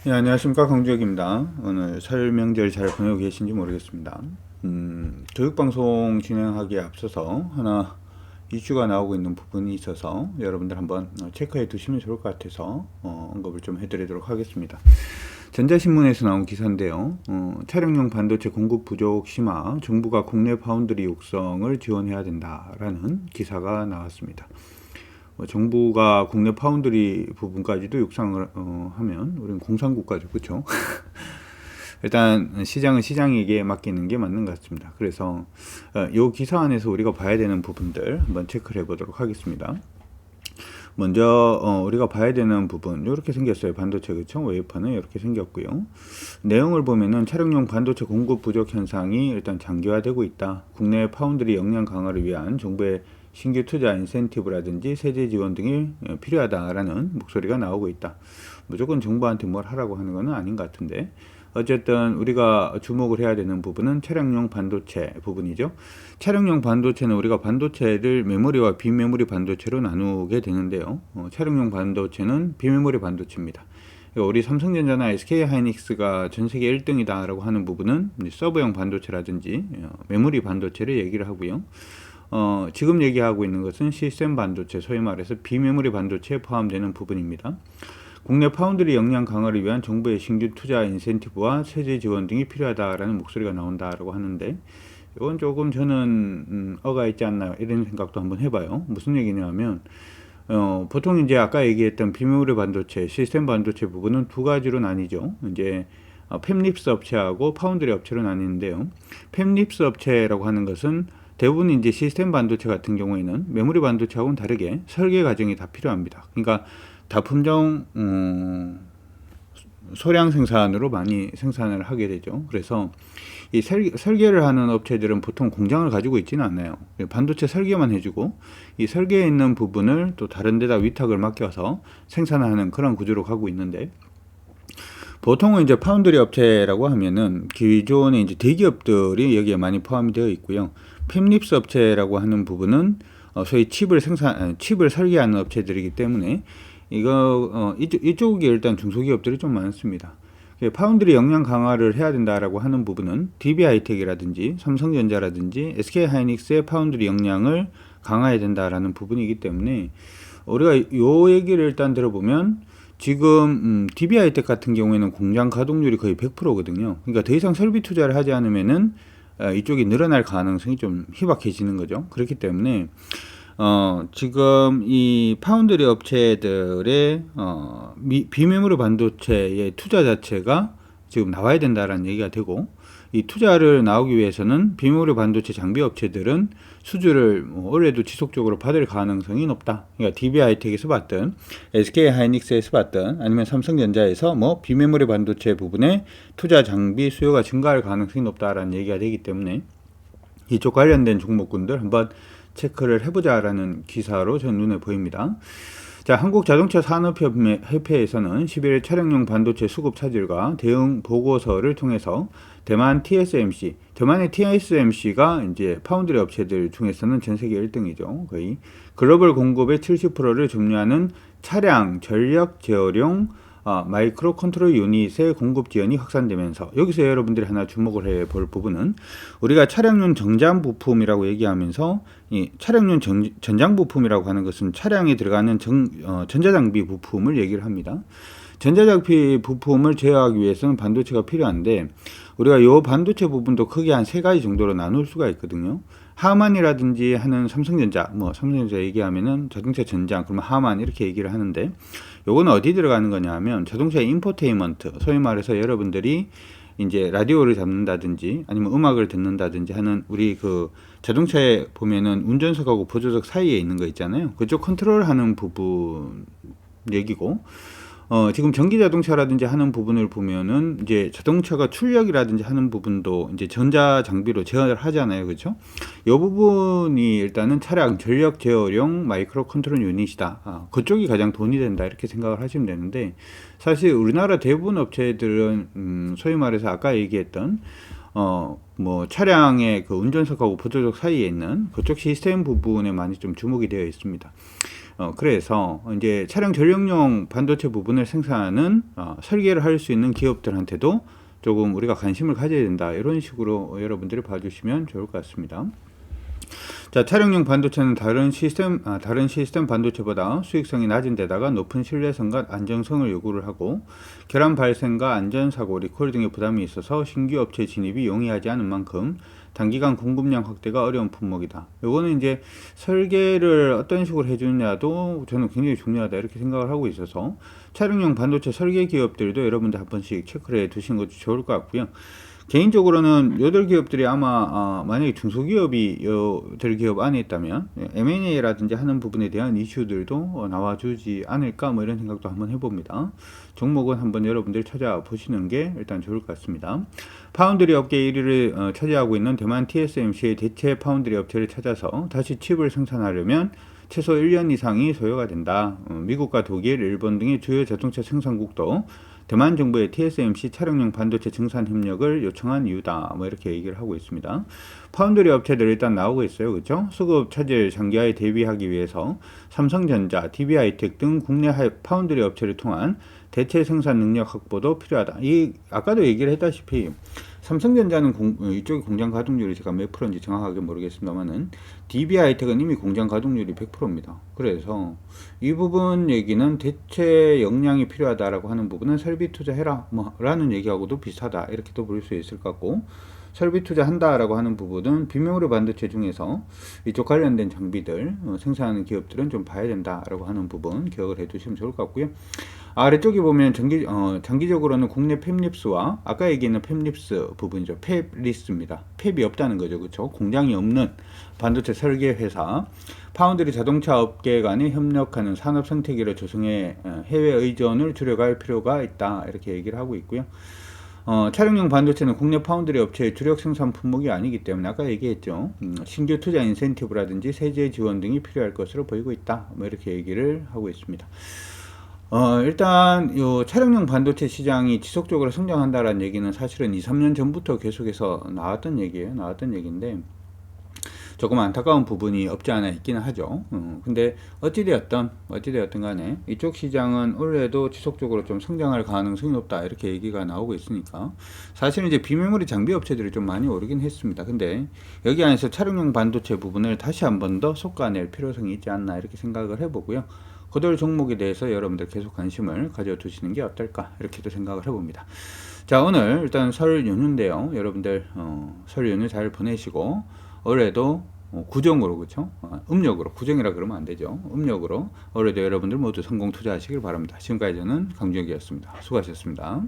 네, 안녕하십니까, 강주혁입니다. 오늘 설 명절 잘 보내고 계신지 모르겠습니다. 교육방송 진행하기에 앞서서 하나 이슈가 나오고 있는 부분이 있어서 여러분들 한번 체크해 두시면 좋을 것 같아서 언급을 좀 해드리도록 하겠습니다. 전자신문에서 나온 기사인데요. 차량용 반도체 공급 부족 심화, 정부가 국내 파운드리 육성을 지원해야 된다라는 기사가 나왔습니다. 정부가 국내 파운드리 부분까지도 육성을 하면 우리는 공산국가죠, 그렇죠? 일단 시장은 시장에게 맡기는 게 맞는 것 같습니다. 그래서 이 기사 안에서 우리가 봐야 되는 부분들 한번 체크를 해보도록 하겠습니다. 먼저 우리가 봐야 되는 부분 이렇게 생겼어요. 반도체, 그렇죠? 웨이퍼는 이렇게 생겼고요. 내용을 보면은 차량용 반도체 공급 부족 현상이 일단 장기화되고 있다. 국내 파운드리 역량 강화를 위한 정부의 신규 투자 인센티브라든지 세제 지원 등이 필요하다라는 목소리가 나오고 있다. 무조건 정부한테 뭘 하라고 하는 것은 아닌 것 같은데, 어쨌든 우리가 주목을 해야 되는 부분은 차량용 반도체 부분이죠. 차량용 반도체는 우리가 반도체를 메모리와 비메모리 반도체로 나누게 되는데요. 차량용 반도체는 비메모리 반도체입니다. 우리 삼성전자나 SK하이닉스가 전 세계 1등이다라고 하는 부분은 서버용 반도체라든지 메모리 반도체를 얘기를 하고요. 지금 얘기하고 있는 것은 시스템 반도체, 소위 말해서 비메모리 반도체에 포함되는 부분입니다. 국내 파운드리 역량 강화를 위한 정부의 신규 투자 인센티브와 세제 지원 등이 필요하다라는 목소리가 나온다라고 하는데, 이건 조금 저는 어가 있지 않나 이런 생각도 한번 해봐요. 무슨 얘기냐면 보통 이제 아까 얘기했던 비메모리 반도체, 시스템 반도체 부분은 두 가지로 나뉘죠. 이제 팹립스 업체하고 파운드리 업체로 나뉘는데요. 팹립스 업체라고 하는 것은 대부분 이제 시스템 반도체 같은 경우에는 메모리 반도체하고는 다르게 설계 과정이 다 필요합니다. 그러니까 다품종 소량 생산으로 많이 생산을 하게 되죠. 그래서 이 설계를 하는 업체들은 보통 공장을 가지고 있지는 않아요. 반도체 설계만 해주고 이 설계에 있는 부분을 또 다른 데다 위탁을 맡겨서 생산하는 그런 구조로 가고 있는데, 보통은 이제 파운드리 업체라고 하면은 기존의 이제 대기업들이 여기에 많이 포함이 되어 있고요. 팹립스 업체라고 하는 부분은 소위 칩을 설계하는 업체들이기 때문에 이쪽이 일단 중소기업들이 좀 많습니다. 파운드리 역량 강화를 해야 된다라고 하는 부분은 DB하이텍이라든지 삼성전자라든지 SK하이닉스의 파운드리 역량을 강화해야 된다라는 부분이기 때문에 우리가 요 얘기를 일단 들어보면 지금 DB하이텍 같은 경우에는 공장 가동률이 거의 100%거든요. 그러니까 더 이상 설비 투자를 하지 않으면은 이쪽이 늘어날 가능성이 좀 희박해지는 거죠. 그렇기 때문에 지금 이 파운드리 업체들의 비메모리 반도체의 투자 자체가 지금 나와야 된다라는 얘기가 되고, 이 투자를 나오기 위해서는 비메모리 반도체 장비 업체들은 수주를 올해도 지속적으로 받을 가능성이 높다. 그러니까 DB하이텍에서 받든 SK하이닉스에서 받든 아니면 삼성전자에서 비메모리 반도체 부분에 투자 장비 수요가 증가할 가능성이 높다라는 얘기가 되기 때문에 이쪽 관련된 종목군들 한번 체크를 해보자라는 기사로 전 눈에 보입니다. 자, 한국자동차산업협회에서는 11일 차량용 반도체 수급 차질과 대응 보고서를 통해서 대만의 TSMC가 이제 파운드리 업체들 중에서는 전 세계 1등이죠. 거의 글로벌 공급의 70%를 점유하는 차량 전력 제어용 마이크로 컨트롤 유닛의 공급 지연이 확산되면서, 여기서 여러분들이 하나 주목을 해볼 부분은 우리가 차량용 정장 부품이라고 얘기하면서 이 차량용 전장 부품이라고 하는 것은 차량에 들어가는 전자장비 부품을 얘기를 합니다. 전자장비 부품을 제어하기 위해서는 반도체가 필요한데, 우리가 이 반도체 부분도 크게 한 세 가지 정도로 나눌 수가 있거든요. 하만이라든지 하는 삼성전자 얘기하면은 자동차 전장, 그러면 하만 이렇게 얘기를 하는데, 요거는 어디 들어가는 거냐면 자동차 인포테인먼트, 소위 말해서 여러분들이 이제 라디오를 잡는다든지 아니면 음악을 듣는다든지 하는 우리 그 자동차에 보면은 운전석하고 보조석 사이에 있는 거 있잖아요. 그쪽 컨트롤하는 부분 얘기고, 지금 전기 자동차라든지 하는 부분을 보면은 이제 자동차가 출력이라든지 하는 부분도 이제 전자 장비로 제어를 하잖아요. 그렇죠? 이 부분이 일단은 차량 전력 제어용 마이크로 컨트롤 유닛이다. 그쪽이 가장 돈이 된다. 이렇게 생각을 하시면 되는데, 사실 우리나라 대부분 업체들은 소위 말해서 아까 얘기했던 차량의 그 운전석하고 보조석 사이에 있는 그쪽 시스템 부분에 많이 좀 주목이 되어 있습니다. 그래서 이제 차량 전력용 반도체 부분을 생산하는 설계를 할 수 있는 기업들한테도 조금 우리가 관심을 가져야 된다. 이런 식으로 여러분들이 봐주시면 좋을 것 같습니다. 자, 차량용 반도체는 다른 시스템 반도체보다 수익성이 낮은 데다가 높은 신뢰성과 안정성을 요구를 하고 결함 발생과 안전사고, 리콜 등의 부담이 있어서 신규 업체 진입이 용이하지 않은 만큼 단기간 공급량 확대가 어려운 품목이다. 요거는 이제 설계를 어떤 식으로 해주느냐도 저는 굉장히 중요하다 이렇게 생각을 하고 있어서 차량용 반도체 설계 기업들도 여러분들 한 번씩 체크를 해 두시는 것도 좋을 것 같고요. 개인적으로는 여덟 기업들이 아마 만약에 중소기업이 여덟 기업 안에 있다면 M&A라든지 하는 부분에 대한 이슈들도 나와주지 않을까 뭐 이런 생각도 한번 해봅니다. 종목은 한번 여러분들 찾아보시는 게 일단 좋을 것 같습니다. 파운드리 업계 1위를 차지하고 있는 대만 TSMC의 대체 파운드리 업체를 찾아서 다시 칩을 생산하려면 최소 1년 이상이 소요가 된다. 미국과 독일, 일본 등의 주요 자동차 생산국도 대만 정부의 TSMC 차량용 반도체 증산 협력을 요청한 이유다. 뭐 이렇게 얘기를 하고 있습니다. 파운드리 업체들 일단 나오고 있어요. 그렇죠? 수급 차질 장기화에 대비하기 위해서 삼성전자, DB하이텍 등 국내 파운드리 업체를 통한 대체 생산 능력 확보도 필요하다. 아까도 얘기를 했다시피 삼성전자는 이쪽의 공장 가동률이 제가 몇 프로인지 정확하게 모르겠습니다만은 DB하이텍은 이미 공장 가동률이 100%입니다. 그래서 이 부분 얘기는 대체 역량이 필요하다라고 하는 부분은 설비 투자해라 뭐 라는 얘기하고도 비슷하다 이렇게도 볼 수 있을 것 같고 설비 투자한다라고 하는 부분은 비메모리 반도체 중에서 이쪽 관련된 장비들 생산하는 기업들은 좀 봐야 된다라고 하는 부분 기억을 해두시면 좋을 것 같고요. 아래쪽에 보면 장기적으로는 국내 팹립스와 아까 얘기했는 팹립스 부분이죠. 팹리스입니다. 팹이 없다는 거죠. 그렇죠? 공장이 없는 반도체 설계 회사, 파운드리 자동차 업계 간에 협력하는 산업 생태계를 조성해 해외 의존을 줄여갈 필요가 있다. 이렇게 얘기를 하고 있고요. 차량용 반도체는 국내 파운드리 업체의 주력 생산 품목이 아니기 때문에 아까 얘기했죠. 신규 투자 인센티브라든지 세제 지원 등이 필요할 것으로 보이고 있다. 뭐 이렇게 얘기를 하고 있습니다. 일단 요 차량용 반도체 시장이 지속적으로 성장한다라는 얘기는 사실은 2-3년 전부터 계속해서 나왔던 얘기인데 조금 안타까운 부분이 없지 않아 있기는 하죠. 근데 어찌되었든 간에 이쪽 시장은 올해도 지속적으로 좀 성장할 가능성이 높다 이렇게 얘기가 나오고 있으니까 사실은 이제 비메모리 장비 업체들이 좀 많이 오르긴 했습니다. 근데 여기 안에서 차량용 반도체 부분을 다시 한 번 더 솎아낼 필요성이 있지 않나 이렇게 생각을 해보고요. 그들 종목에 대해서 여러분들 계속 관심을 가져두시는 게 어떨까 이렇게도 생각을 해봅니다. 자, 오늘 일단 설 연휴인데요. 여러분들 설 연휴 잘 보내시고 올해도 구정으로 그렇죠? 음력으로 구정이라 그러면 안 되죠. 음력으로 올해도 여러분들 모두 성공 투자하시길 바랍니다. 지금까지 저는 강준혁이었습니다. 수고하셨습니다.